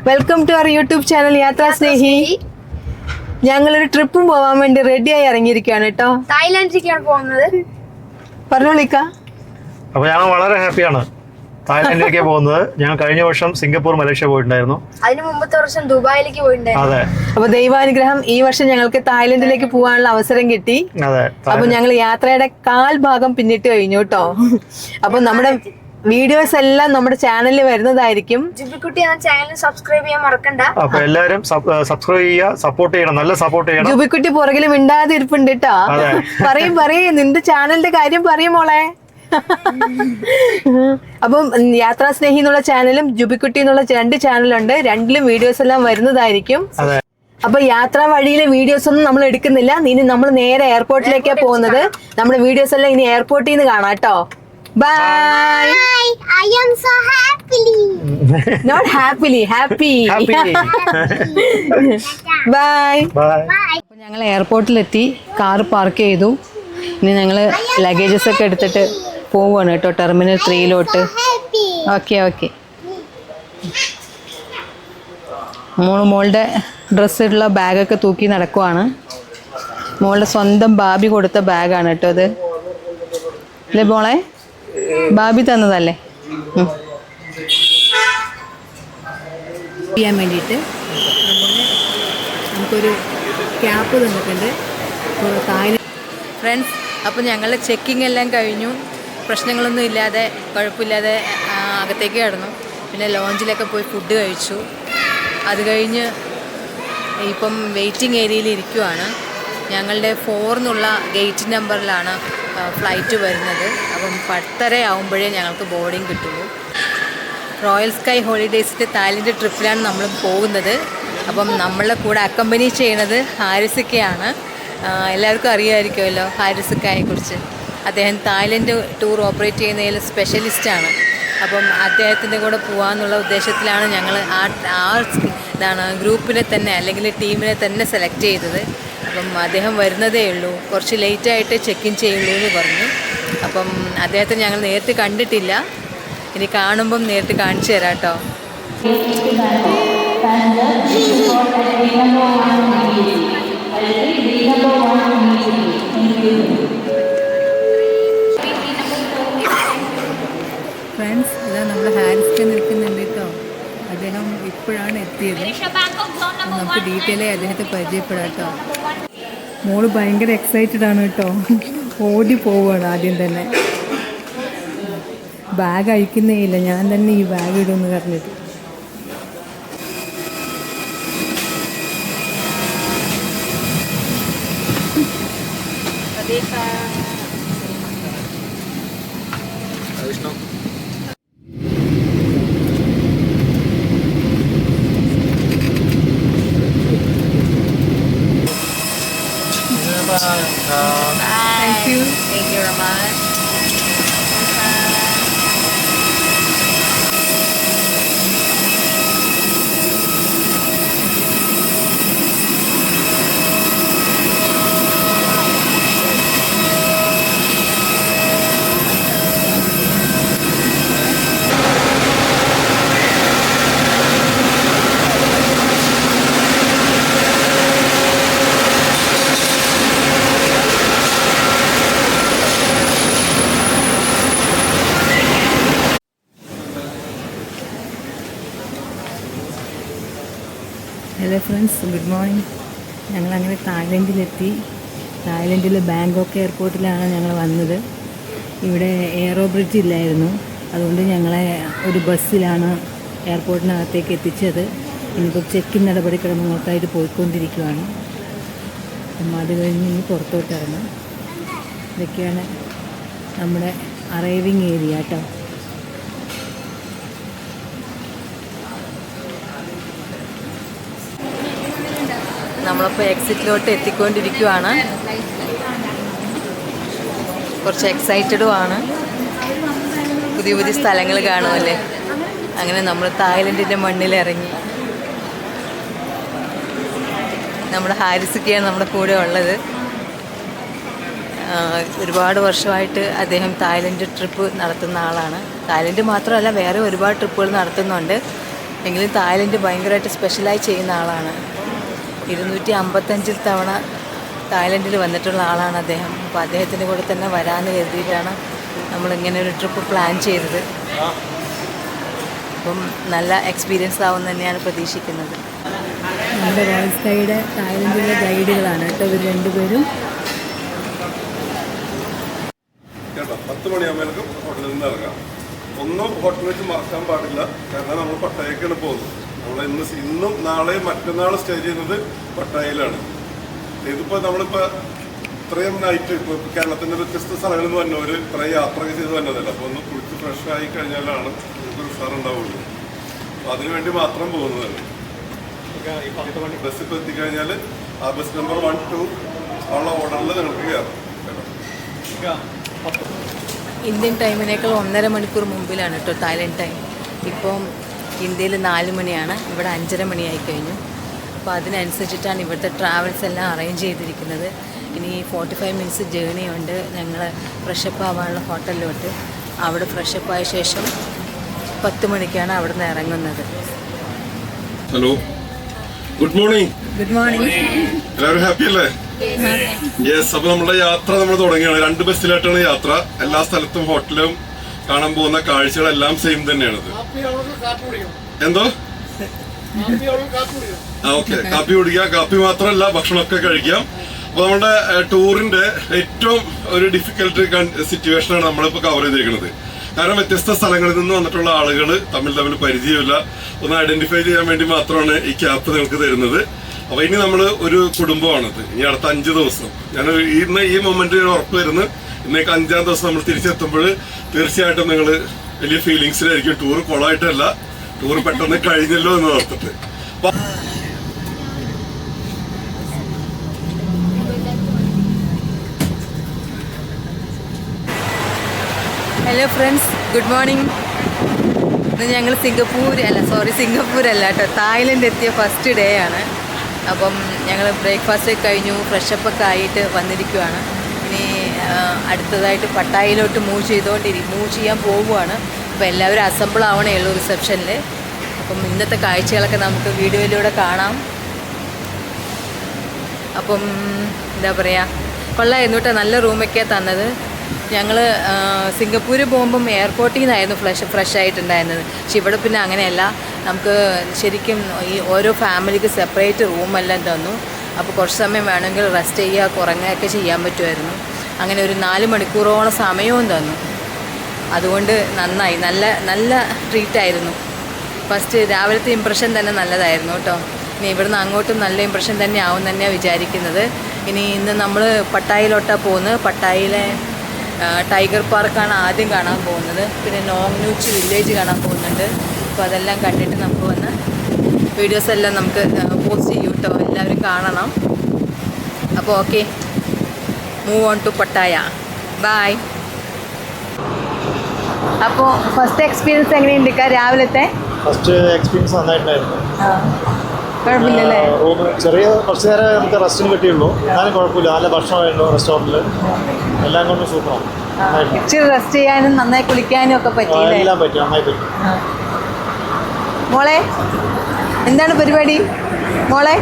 Welcome to our YouTube channel Yathra Snehi. ഞങ്ങളൊരു ട്രിപ്പും പോവാൻ വേണ്ടി റെഡിയായി ഇറങ്ങിയിരിക്കുകയാണ് കേട്ടോ. തായ്ലാൻഡിലേക്കാണ് പോകുന്നത്. പറഞ്ഞോളിക്ക. അപ്പൊ ഞങ്ങൾ വളരെ ഹാപ്പിയാണ് തായ്ലാൻഡിലേക്ക് പോകുന്നത്. ഞങ്ങൾ കഴിഞ്ഞ വർഷം സിംഗപ്പൂർ, മലേഷ്യ പോയിട്ടുണ്ടായിരുന്നു. അതിന് മുമ്പത്തെ വർഷം ദുബായിലേക്ക് പോയിട്ടുണ്ടായിരുന്നു. അതെ. അപ്പൊ ദൈവാനുഗ്രഹം ഈ വർഷം ഞങ്ങൾക്ക് തായ്ലൻഡിലേക്ക് പോകാനുള്ള അവസരം കിട്ടി. അതെ. അപ്പൊ ഞങ്ങൾ യാത്രയുടെ കാൽ ഭാഗം പിന്നിട്ട് കഴിഞ്ഞു കേട്ടോ. അപ്പൊ നമ്മുടെ വീഡിയോസ് എല്ലാം നമ്മുടെ ചാനലിൽ വരുന്നതായിരിക്കും. ജുബിക്കുട്ടി എന്ന ചാനൽ സബ്സ്ക്രൈബ് ചെയ്യാൻ മറക്കണ്ട. അപ്പൊ എല്ലാരും സബ്സ്ക്രൈബ് ചെയ്യുക, സപ്പോർട്ട് ചെയ്യണം, നല്ല സപ്പോർട്ട് ചെയ്യണം. ജുബിക്കുട്ടി പുറകിൽ മിണ്ടാതെ ഇരിപ്പുണ്ട് കേട്ടോ. പറയും നിന്റെ ചാനലിന്റെ കാര്യം പറയും മോളെ. അപ്പം യാത്രാ സ്നേഹി എന്നുള്ള ചാനലും ജുബിക്കുട്ടി എന്നുള്ള 2 ചാനലുണ്ട്. രണ്ടിലും വീഡിയോസ് എല്ലാം വരുന്നതായിരിക്കും. അപ്പൊ യാത്രാ വഴിയിലെ വീഡിയോസ് ഒന്നും നമ്മൾ എടുക്കുന്നില്ല. ഇനി നമ്മൾ നേരെ എയർപോർട്ടിലേക്കാണ് പോകുന്നത്. നമ്മുടെ വീഡിയോസ് എല്ലാം ഇനി എയർപോർട്ടിൽ നിന്ന് കാണാം കേട്ടോ. Bye. I am so happily. Not happily, happy. Bye. അപ്പോൾ ഞങ്ങൾ എയർപോർട്ടിലെത്തി, കാർ പാർക്ക് ചെയ്തു. ഇനി ഞങ്ങൾ ലഗേജസ് ഒക്കെ എടുത്തിട്ട് പോവുകയാണ് കേട്ടോ ടെർമിനൽ 3 ഓക്കെ. മോളുടെ ഡ്രസ്സുള്ള ബാഗൊക്കെ തൂക്കി നടക്കുവാണ്. മോളുടെ സ്വന്തം ബാബി കൊടുത്ത ബാഗാണ് കേട്ടോ അത്. അല്ലേ മോളെ? ബാബി തന്നതല്ലേ? ചെയ്യാൻ വേണ്ടിയിട്ട് നമുക്കൊരു ക്യാപ്പ് തന്നിട്ടുണ്ട് ഫ്രണ്ട്സ്. അപ്പോൾ ഞങ്ങൾ ചെക്കിംഗ് എല്ലാം കഴിഞ്ഞു. പ്രശ്നങ്ങളൊന്നും ഇല്ലാതെ, കുഴപ്പമില്ലാതെ അകത്തേക്ക് കിടന്നു. പിന്നെ ലോഞ്ചിലൊക്കെ പോയി ഫുഡ് കഴിച്ചു. അത് കഴിഞ്ഞ് ഇപ്പം വെയിറ്റിംഗ് ഏരിയയിൽ ഇരിക്കുവാണ്. ഞങ്ങളുടെ 4 എന്നുള്ള ഗേറ്റ് നമ്പറിലാണ് ഫ്ലൈറ്റ് വരുന്നത്. അപ്പം 10:30 ആകുമ്പോഴേ ഞങ്ങൾക്ക് ബോർഡിങ് കിട്ടുള്ളൂ. റോയൽ സ്കൈ ഹോളിഡേയ്സിൻ്റെ തായ്ലൻഡ് ട്രിപ്പിലാണ് നമ്മൾ പോകുന്നത്. അപ്പം നമ്മളെ കൂടെ അക്കമ്പനി ചെയ്യണത് ഹാരിസിക്കയാണ്. എല്ലാവർക്കും അറിയാമായിരിക്കുമല്ലോ ഹാരിസിക്കയെ കുറിച്ച്. അദ്ദേഹം തായ്ലൻഡ് ടൂർ ഓപ്പറേറ്റ് ചെയ്യുന്നതിൽ സ്പെഷ്യലിസ്റ്റാണ്. അപ്പം അദ്ദേഹത്തിൻ്റെ കൂടെ പോകാമെന്നുള്ള ഉദ്ദേശത്തിലാണ് ഞങ്ങൾ ഇതാണ് ഗ്രൂപ്പിനെ തന്നെ അല്ലെങ്കിൽ ടീമിനെ തന്നെ സെലക്ട് ചെയ്തത്. അപ്പം അദ്ദേഹം വരുന്നതേ ഉള്ളൂ, കുറച്ച് ലേറ്റായിട്ട് ചെക്ക് ഇൻ ചെയ്യുള്ളൂ എന്ന് പറഞ്ഞു. അപ്പം അദ്ദേഹത്തെ ഞങ്ങൾ നേരിട്ട് കണ്ടിട്ടില്ല. ഇനി കാണുമ്പം നേരിട്ട് കാണിച്ചു തരാം കേട്ടോ. ഫ്രണ്ട്സ്, ഇതാ നമ്മുടെ ഹാരിസ്ക്ക് നിൽക്കുന്നുണ്ട് കേട്ടോ. അദ്ദേഹം ഇപ്പോഴാണ് എത്തിയത്. നമുക്ക് ഡീറ്റെയിൽ ആയി അദ്ദേഹത്തെ പരിചയപ്പെടാം കേട്ടോ. മോള് ഭയങ്കര എക്സൈറ്റഡ് ആണ് കേട്ടോ. ഓടി പോവുകയാണ് ആദ്യം തന്നെ. ബാഗ് അഴിക്കുന്നേ ഇല്ല, ഞാൻ തന്നെ ഈ ബാഗ് ഇടുമെന്ന് പറഞ്ഞിട്ട്. Thank you very much. Hello friends, good morning. ഞങ്ങളങ്ങനെ തായ്ലൻഡിലെത്തി. തായ്ലൻഡിൽ ബാങ്കോക്ക് എയർപോർട്ടിലാണ് ഞങ്ങൾ വന്നത്. ഇവിടെ എയറോ ബ്രിഡ്ജ് ഇല്ലായിരുന്നു, അതുകൊണ്ട് ഞങ്ങളെ ഒരു ബസ്സിലാണ് എയർപോർട്ടിനകത്തേക്ക് എത്തിച്ചത്. ഇനിയിപ്പോൾ ചെക്കിൻ നടപടിക്രമങ്ങൾക്കായിട്ട് പോയിക്കൊണ്ടിരിക്കുകയാണ്. അപ്പം അത് കഴിഞ്ഞ് ഇനി പുറത്തോട്ട് ഇറങ്ങും. ഇതൊക്കെയാണ് നമ്മുടെ അറൈവിങ് ഏരിയ കേട്ടോ. നമ്മളിപ്പോൾ എക്സിറ്റിലോട്ട് എത്തിക്കൊണ്ടിരിക്കുവാണ്. കുറച്ച് എക്സൈറ്റഡും ആണ്. പുതിയ പുതിയ സ്ഥലങ്ങൾ കാണുമല്ലേ. അങ്ങനെ നമ്മൾ തായ്ലൻഡിൻ്റെ മണ്ണിലിറങ്ങി. നമ്മുടെ ഹാരിസിക്കയാണ് നമ്മുടെ കൂടെ ഉള്ളത്. ഒരുപാട് വർഷമായിട്ട് അദ്ദേഹം തായ്ലൻഡ് ട്രിപ്പ് നടത്തുന്ന ആളാണ്. തായ്ലൻഡ് മാത്രമല്ല, വേറെ ഒരുപാട് ട്രിപ്പുകൾ നടത്തുന്നുണ്ട്. എങ്കിലും തായ്ലൻഡ് ഭയങ്കരമായിട്ട് സ്പെഷ്യലായി ചെയ്യുന്ന ആളാണ്. 255 തവണ തായ്ലൻഡിൽ വന്നിട്ടുള്ള ആളാണ് അദ്ദേഹം. അപ്പോൾ അദ്ദേഹത്തിൻ്റെ കൂടെ തന്നെ വരാമെന്ന് കരുതിയിട്ടാണ് നമ്മളിങ്ങനെ ഒരു ട്രിപ്പ് പ്ലാൻ ചെയ്തത്. അപ്പം നല്ല എക്സ്പീരിയൻസ് ആവും തന്നെയാണ് പ്രതീക്ഷിക്കുന്നത്. നമ്മുടെ വോയിസ് ഗൈഡ് തായ്ലൻഡിലെ ഗൈഡുകളാണ് കേട്ടോ ഇവർ രണ്ടുപേരും. 10 മണിയാകുമ്പോഴേക്കും ഹോട്ടലിൽ നിന്ന് ഇറങ്ങാം. ഒന്നും ഹോട്ടലിൽ വെച്ച് മറക്കാൻ പാടില്ല, കാരണം നമ്മൾ പട്ടായക്കാണ് പോകുന്നത്. നമ്മൾ ഇന്നും നാളെയും മറ്റന്നാൾ സ്റ്റേ ചെയ്യുന്നത് പട്ടായയിലാണ്. ഇതിപ്പോൾ നമ്മളിപ്പോൾ ഇത്രയും നൈറ്റ് ഇപ്പോൾ കേരളത്തിൻ്റെ വ്യത്യസ്ത സ്ഥലങ്ങളിൽ നിന്ന് വന്നവർ ഇത്രയും യാത്രയൊക്കെ ചെയ്ത് വന്നതല്ല. അപ്പോൾ ഒന്ന് കുളിച്ച് ഫ്രഷ് ആയി കഴിഞ്ഞാലാണ് നമുക്ക് ഉഷാറുണ്ടാവുള്ളൂ. അപ്പോൾ അതിനുവേണ്ടി മാത്രം പോകുന്നതാണ്. ബസ് ഇപ്പോൾ എത്തിക്കഴിഞ്ഞാൽ ആ ബസ് നമ്പർ 1, 2 ഉള്ള ഓർഡറിൽ നിങ്ങൾക്ക് കയറാം. ഇന്ത്യൻ ടൈമിനേക്കാൾ 1.5 മണിക്കൂർ മുമ്പിലാണ് കേട്ടോ തായ്ലൻഡ് ടൈം. ഇപ്പം ഇന്ത്യയിൽ 4 മണിയാണ്, ഇവിടെ 5:30 മണിയായി കഴിഞ്ഞു. അപ്പോൾ അതിനനുസരിച്ചിട്ടാണ് ഇവിടുത്തെ ട്രാവൽസ് എല്ലാം അറേഞ്ച് ചെയ്തിരിക്കുന്നത്. ഇനി 45 മിനിറ്റ്സ് ജേർണി ഉണ്ട്. ഞങ്ങൾ ഫ്രഷപ്പ് ആവാനുള്ള ഹോട്ടലിലോട്ട്. അവിടെ ഫ്രഷപ്പ് ആയ ശേഷം 10 മണിക്കാണ് അവിടെ നിന്ന് ഇറങ്ങുന്നത്. Hello, good morning. Good morning. എല്ലാവരും ഹാപ്പി അല്ലേ? യെസ്. അപ്പോൾ നമ്മുടെ യാത്ര നമ്മൾ തുടങ്ങിയാണ്. 2 ബസ്സിലായിട്ടാണ് യാത്ര. എല്ലാ സ്ഥലത്തും ഹോട്ടലും കാണാൻ പോകുന്ന കാഴ്ചകളെല്ലാം സെയിം തന്നെയാണത്. എന്തോ ഓക്കെ, കാപ്പി കുടിക്കുക. കാപ്പി മാത്രമല്ല, ഭക്ഷണമൊക്കെ കഴിക്കാം. അപ്പോൾ നമ്മുടെ ടൂറിന്റെ ഏറ്റവും ഒരു ഡിഫിക്കൽട്ട് സിറ്റുവേഷനാണ് നമ്മളിപ്പോൾ കവർ ചെയ്തിരിക്കുന്നത്. കാരണം വ്യത്യസ്ത സ്ഥലങ്ങളിൽ നിന്ന് വന്നിട്ടുള്ള ആളുകൾ തമ്മിൽ പരിചയമില്ല. ഒന്ന് ഐഡന്റിഫൈ ചെയ്യാൻ വേണ്ടി മാത്രമാണ് ഈ ക്യാപ്പ് നിങ്ങൾക്ക് തരുന്നത്. അപ്പോൾ ഇനി നമ്മൾ ഒരു കുടുംബമാണത്. ഇനി അടുത്ത 5 ദിവസം ഞാൻ ഇന്ന് ഈ മൊമെന്റ് ഉറപ്പ് വരുന്നു. ഇന്നേക്ക് 5-ാം ദിവസം നമ്മൾ തിരിച്ചെത്തുമ്പോൾ തീർച്ചയായിട്ടും നിങ്ങൾ വലിയ ഫീലിങ്സിലായിരിക്കും. ടൂർ കൊളായിട്ടല്ല, ടൂർ പെട്ടെന്ന് കഴിഞ്ഞല്ലോ എന്ന് ഓർത്തിട്ട്. Hello friends, good morning. ഇന്ന് ഞങ്ങൾ സിംഗപ്പൂരല്ല കേട്ടോ, തായ്ലൻഡ് എത്തിയ ഫസ്റ്റ് ഡേ ആണ്. അപ്പം ഞങ്ങൾ ബ്രേക്ക്ഫാസ്റ്റ് കഴിഞ്ഞു, ഫ്രഷപ്പൊക്കെ ആയിട്ട് വന്നിരിക്കുവാണ്. ഇനി അടുത്തതായിട്ട് പട്ടായയിലോട്ട് മൂവ് ചെയ്യാൻ പോവുകയാണ്. അപ്പോൾ എല്ലാവരും അസംബിൾ ആവണേ ഉള്ളൂ റിസപ്ഷനിൽ. അപ്പം ഇന്നത്തെ കാഴ്ചകളൊക്കെ നമുക്ക് വീഡിയോയിലൂടെ കാണാം. അപ്പം എന്താ പറയുക, കൊള്ളായിരുന്നു കേട്ടോ. നല്ല റൂമൊക്കെയാണ് തന്നത്. ഞങ്ങൾ സിംഗപ്പൂർ പോകുമ്പം എയർപോർട്ടിൽ നിന്നായിരുന്നു ഫ്രഷ് ആയിട്ടുണ്ടായിരുന്നത്. പക്ഷെ ഇവിടെ പിന്നെ അങ്ങനെയല്ല, നമുക്ക് ശരിക്കും ഈ ഓരോ ഫാമിലിക്ക് സെപ്പറേറ്റ് റൂമെല്ലാം തന്നു. അപ്പോൾ കുറച്ച് സമയം വേണമെങ്കിൽ റെസ്റ്റ് ചെയ്യുക, ഉറങ്ങുകയൊക്കെ ചെയ്യാൻ പറ്റുമായിരുന്നു. അങ്ങനെ ഒരു 4 മണിക്കൂറോളം സമയവും തന്നു. അതുകൊണ്ട് നന്നായി, നല്ല ട്രീറ്റായിരുന്നു. ഫസ്റ്റ് രാവിലത്തെ ഇമ്പ്രഷൻ തന്നെ നല്ലതായിരുന്നു കേട്ടോ. ഇനി ഇവിടുന്ന് അങ്ങോട്ടും നല്ല ഇമ്പ്രഷൻ തന്നെ ആവും തന്നെയാണ് വിചാരിക്കുന്നത്. ഇന്ന് നമ്മൾ പട്ടായയിലോട്ടാണ് പോകുന്നത്. പട്ടായയിലെ ടൈഗർ പാർക്കാണ് ആദ്യം കാണാൻ പോകുന്നത്. പിന്നെ നോങ് നൂച്ച് വില്ലേജ് കാണാൻ പോകുന്നുണ്ട്. അപ്പോൾ അതെല്ലാം കണ്ടിട്ട് നമുക്ക് വന്ന് വീഡിയോസ് എല്ലാം നമുക്ക് പോസ്റ്റ് ചെയ്യും കേട്ടോ. എല്ലാവരും കാണണം. അപ്പോൾ okay, move on to Pattaya. Bye. അപ്പോൾ ഫസ്റ്റ് എക്സ്പീരിയൻസ് എങ്ങനെയുണ്ട് രാവിലത്തെ? ഫസ്റ്റ് എക്സ്പീരിയൻസ് നന്നായിട്ടുണ്ടായിരുന്നു. കുഴപ്പമില്ലല്ലേ? റൂം ചെറിയ കുറച്ച് നേരം നമുക്ക് റെസ്റ്റിന് കിട്ടിയുള്ളൂ. എന്നാലും കുഴപ്പമില്ല, നല്ല ഭക്ഷണമായിരുന്നു റെസ്റ്റോറൻറ്റിൽ. എല്ലാം കൊണ്ടും സൂപ്പറാണ്. ഇച്ചിരി റെസ്റ്റ് ചെയ്യാനും നന്നായി കുളിക്കാനും ഒക്കെ പറ്റിയില്ലേ? എല്ലാം പറ്റും, നന്നായി പറ്റും. മോളെ എന്താണ് പരിപാടി മോളെ?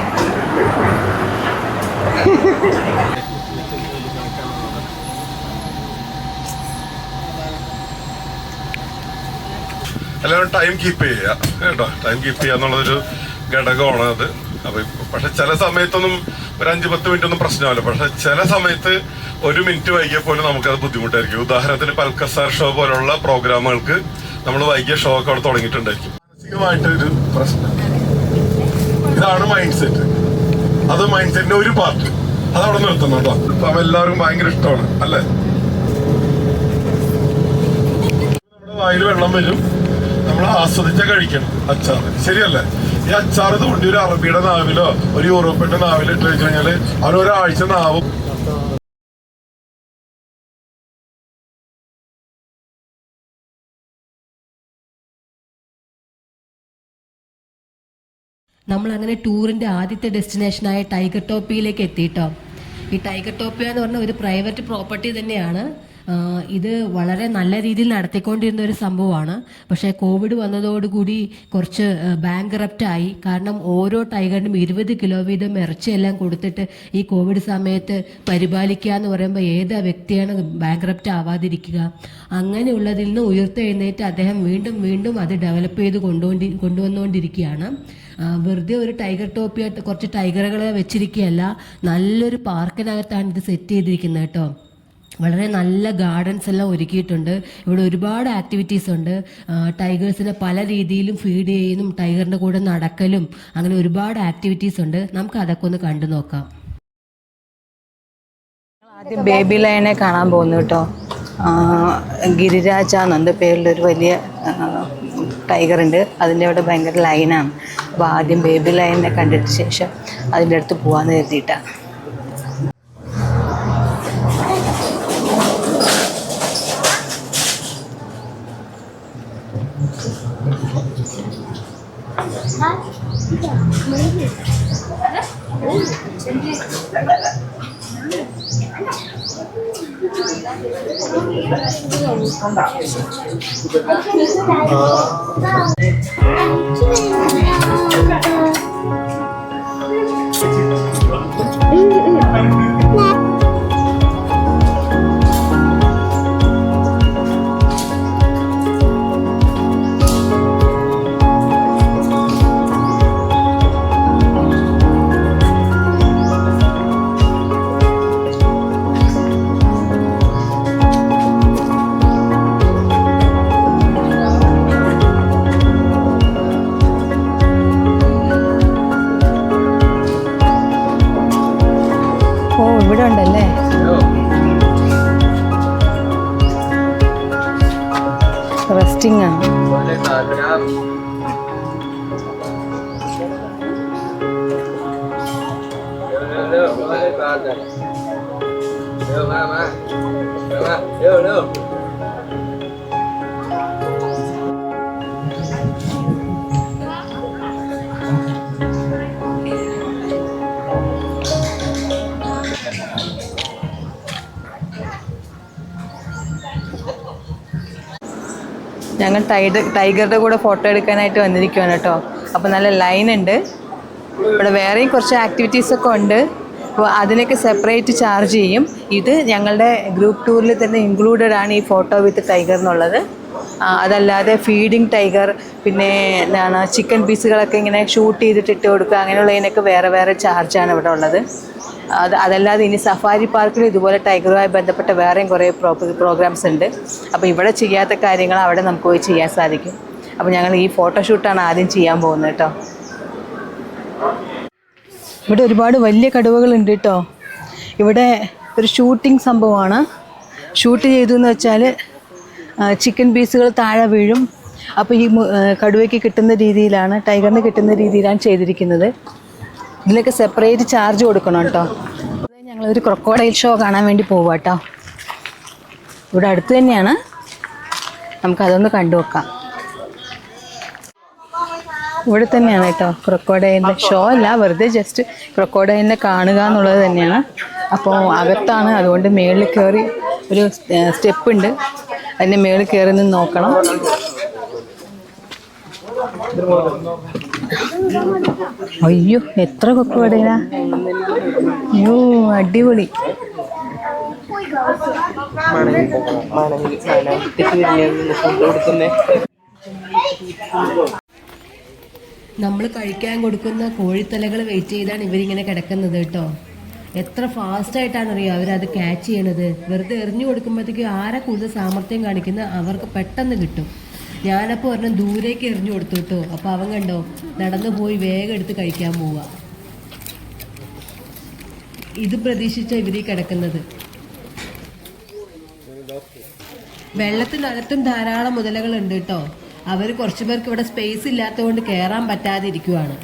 എല്ലാവരും ടൈം കീപ്പ് ചെയ്യുക കേട്ടോ. ടൈം കീപ്പ് ചെയ്യുക എന്നുള്ളതൊരു ഘടകമാണ് അത്. അപ്പോൾ പക്ഷെ ചില സമയത്തൊന്നും ഒരു 5-10 മിനിറ്റ് ഒന്നും പ്രശ്നമല്ല. പക്ഷെ ചില സമയത്ത് 1 മിനിറ്റ് വൈകിയ പോലും നമുക്കത് ബുദ്ധിമുട്ടായിരിക്കും. ഉദാഹരണത്തിന് പൽക്കസാർ ഷോ പോലുള്ള പ്രോഗ്രാമുകൾക്ക് നമ്മൾ വൈകിയ ഷോ ഒക്കെ അവിടെ തുടങ്ങിയിട്ടുണ്ടായിരിക്കും. മാനസികമായിട്ടൊരു പ്രശ്നം. ഇതാണ് മൈൻഡ് സെറ്റ്. അത് മൈൻഡ് സെറ്റിന്റെ ഒരു പാർട്ട് അതവിടെ നിർത്തുന്നു കേട്ടോ. അപ്പം എല്ലാവർക്കും ഭയങ്കര ഇഷ്ടമാണ് അല്ലേ? നമ്മുടെ വായിൽ വെള്ളം വരും. നമ്മൾ ആസ്വദിച്ച കഴിക്കണം അച്ചാറ്, ശരിയല്ലേ? ഈ അച്ചാറ് തോണ്ടി ഒരു അറബിയുടെ നാവിലോ ഒരു യൂറോപ്പിന്റെ നാവിലോ ഇട്ട് വെച്ച് കഴിഞ്ഞാല് അവരൊരാഴ്ച നാവും. നമ്മളങ്ങനെ ടൂറിൻ്റെ ആദ്യത്തെ ഡെസ്റ്റിനേഷനായ ടൈഗർ ടോപ്പിയിലേക്ക് എത്തിയിട്ടോ. ഈ ടൈഗർ ടോപ്പിയ എന്ന് പറഞ്ഞ ഒരു പ്രൈവറ്റ് പ്രോപ്പർട്ടി തന്നെയാണ്. ഇത് വളരെ നല്ല രീതിയിൽ നടത്തിക്കൊണ്ടിരുന്ന ഒരു സംഭവമാണ്. പക്ഷേ കോവിഡ് വന്നതോടുകൂടി കുറച്ച് ബാങ്ക്റപ്റ്റായി. കാരണം ഓരോ ടൈഗറിനും 20 കിലോ വീതം ഇറച്ചിയെല്ലാം കൊടുത്തിട്ട് ഈ കോവിഡ് സമയത്ത് പരിപാലിക്കുക എന്ന് പറയുമ്പോൾ ഏത് വ്യക്തിയാണ് ബാങ്ക്റപ്റ്റ് ആവാതിരിക്കുക? അങ്ങനെയുള്ളതിൽ നിന്ന് ഉയർത്തെഴുന്നേറ്റ് അദ്ദേഹം വീണ്ടും അത് ഡെവലപ്പ് ചെയ്ത് കൊണ്ടുവന്നുകൊണ്ടിരിക്കുകയാണ്. വെറുതെ ഒരു ടൈഗർ ടോപ്പിയ കുറച്ച് ടൈഗറുകളെ വെച്ചിരിക്കുകയല്ല, നല്ലൊരു പാർക്കിനകത്താണ് ഇത് സെറ്റ് ചെയ്തിരിക്കുന്നത് കേട്ടോ. വളരെ നല്ല ഗാർഡൻസ് എല്ലാം ഒരുക്കിയിട്ടുണ്ട്. ഇവിടെ ഒരുപാട് ആക്ടിവിറ്റീസ് ഉണ്ട്. ടൈഗേഴ്സിനെ പല രീതിയിലും ഫീഡ് ചെയ്യുന്നതും ടൈഗറിൻ്റെ കൂടെ നടക്കലും അങ്ങനെ ഒരുപാട് ആക്ടിവിറ്റീസ് ഉണ്ട്. നമുക്ക് അതൊക്കെ ഒന്ന് കണ്ടു നോക്കാം. ആദ്യം ബേബി ലയനെ കാണാൻ പോകുന്നു കേട്ടോ. ഗിരിരാജ എന്നുണ്ട് പേരിലൊരു വലിയ ടൈഗർ ഉണ്ട്. അതിൻ്റെ അവിടെ ഭയങ്കര ലൈനാണ്. അപ്പോൾ ആദ്യം ബേബി ലയനെ കണ്ടിട്ട് ശേഷം അതിൻ്റെ അടുത്ത് പോകാമെന്ന് കരുതിയിട്ടാണ്. ഇവിടെ ഉണ്ടല്ലേ. റെസ്റ്റിംഗ് ആണ്. ഞങ്ങൾ ടൈഗറുടെ കൂടെ ഫോട്ടോ എടുക്കാനായിട്ട് വന്നിരിക്കുകയാണ് കേട്ടോ. അപ്പോൾ നല്ല ലൈൻ ഉണ്ട്. ഇവിടെ വേറെയും കുറച്ച് ആക്ടിവിറ്റീസൊക്കെ ഉണ്ട്. അപ്പോൾ അതിനൊക്കെ സെപ്പറേറ്റ് ചാർജ് ചെയ്യും. ഇത് ഞങ്ങളുടെ ഗ്രൂപ്പ് ടൂറിൽ തന്നെ ഇൻക്ലൂഡഡ് ആണ് ഈ ഫോട്ടോ വിത്ത് ടൈഗർ എന്നുള്ളത്. അതല്ലാതെ ഫീഡിങ് ടൈഗർ, പിന്നെ എന്താണ് ചിക്കൻ പീസുകളൊക്കെ ഇങ്ങനെ ഷൂട്ട് ചെയ്തിട്ട് ഇട്ട് കൊടുക്കുക, അങ്ങനെയുള്ളതിനൊക്കെ വേറെ ചാർജാണ് ഇവിടെ ഉള്ളത്. അതല്ലാതെ ഇനി സഫാരി പാർക്കിൽ ഇതുപോലെ ടൈഗറുമായി ബന്ധപ്പെട്ട വേറെയും കുറേ പ്രോഗ്രാംസ് ഉണ്ട്. അപ്പോൾ ഇവിടെ ചെയ്യാത്ത കാര്യങ്ങൾ അവിടെ നമുക്ക് പോയി ചെയ്യാൻ സാധിക്കും. അപ്പോൾ ഞങ്ങൾ ഈ ഫോട്ടോഷൂട്ടാണ് ആദ്യം ചെയ്യാൻ പോകുന്നത് കേട്ടോ. ഇവിടെ ഒരുപാട് വലിയ കടുവകളുണ്ട് കേട്ടോ. ഇവിടെ ഒരു ഷൂട്ടിംഗ് സംഭവമാണ്. ഷൂട്ട് ചെയ്തു എന്ന് വെച്ചാൽ ചിക്കൻ പീസുകൾ താഴെ വീഴും. അപ്പോൾ ഈ കടുവയ്ക്ക് കിട്ടുന്ന രീതിയിലാണ്, ടൈഗറിന് കിട്ടുന്ന രീതിയിലാണ് ചെയ്തിരിക്കുന്നത്. ഇതിനൊക്കെ സെപ്പറേറ്റ് ചാർജ് കൊടുക്കണം കേട്ടോ. ഞങ്ങളൊരു ക്രൊക്കോഡൈൽ ഷോ കാണാൻ വേണ്ടി പോവാം കേട്ടോ. ഇവിടെ അടുത്ത് തന്നെയാണ്, നമുക്കതൊന്ന് കണ്ടു നോക്കാം. ഇവിടെ തന്നെയാണ് കേട്ടോ ക്രൊക്കോഡൈലിൻ്റെ ഷോ അല്ല, വെറുതെ ജസ്റ്റ് ക്രൊക്കോഡൈലിനെ കാണുക എന്നുള്ളത് തന്നെയാണ്. അപ്പോൾ അകത്താണ്, അതുകൊണ്ട് മേളിൽ കയറി ഒരു സ്റ്റെപ്പ് ഉണ്ട്, അതിൻ്റെ മേളിൽ കയറി നിന്ന് നോക്കണം. അയ്യോ എത്ര ക്രൊക്കോഡൈലാ! അയ്യോ അടിപൊളി. നമ്മൾ കഴിക്കാൻ കൊടുക്കുന്ന കോഴിത്തലകൾ വെയിറ്റ് ചെയ്താണ് ഇവരിങ്ങനെ കിടക്കുന്നത് കേട്ടോ. എത്ര ഫാസ്റ്റായിട്ടാണ് അറിയുമോ അവരത് ക്യാച്ച് ചെയ്യണത്. വെറുതെ എറിഞ്ഞു കൊടുക്കുമ്പോഴത്തേക്കും ആരെ കൂടുതൽ സാമർത്ഥ്യം കാണിക്കുന്നത് അവർക്ക് പെട്ടെന്ന് കിട്ടും. ഞാനപ്പോൾ ഒരെണ്ണം ദൂരേക്ക് എറിഞ്ഞു കൊടുത്തു കേട്ടോ. അപ്പോൾ അവൻ കണ്ടോ നടന്നു പോയി വേഗം എടുത്ത് കഴിക്കാൻ പോവുക. ഇത് പ്രതീക്ഷിച്ച ഇവരീ കിടക്കുന്നത്. വെള്ളത്തിനകത്തും ധാരാളം മുതലകളുണ്ട് കേട്ടോ. അവർ കുറച്ചു പേർക്ക് ഇവിടെ സ്പേസ് ഇല്ലാത്തതുകൊണ്ട് കയറാൻ പറ്റാതെ ഇരിക്കുവാണ്.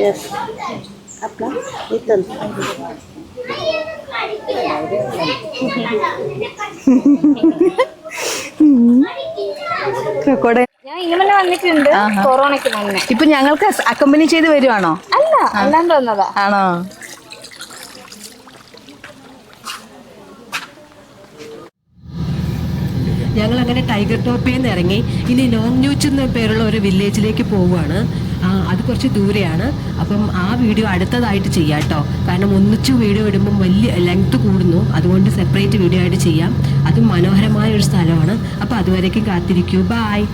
Yes. Up lah, little. Crocodile ഞാൻ ഇങ്ങനെ വന്നിട്ടുണ്ട് കൊറോണയ്ക്ക് മുന്നേ. ഇപ്പൊ ഞങ്ങൾക്ക് അക്കമ്പനി ചെയ്ത് വരുവാണോ? അല്ല, അല്ലാണ്ട് വന്നതാ. ആണോ? ഞങ്ങൾ അങ്ങനെ ടൈഗർ ടോപ്പിൽ നിന്ന് ഇറങ്ങി ഇനി ലോങ് ന്യൂച്ച് എന്ന പേരുള്ള ഒരു വില്ലേജിലേക്ക് പോവുകയാണ്. അത് കുറച്ച് ദൂരെയാണ്. അപ്പം ആ വീഡിയോ അടുത്തതായിട്ട് ചെയ്യാം കേട്ടോ. കാരണം ഒന്നിച്ച് വീഡിയോ ഇടുമ്പം വലിയ ലെങ്ത് കൂടുന്നു. അതുകൊണ്ട് സെപ്പറേറ്റ് വീഡിയോ ആയിട്ട് ചെയ്യാം. അതും മനോഹരമായ ഒരു സ്ഥലമാണ്. അപ്പോൾ അതുവരേക്കും കാത്തിരിക്കൂ. ബായ്.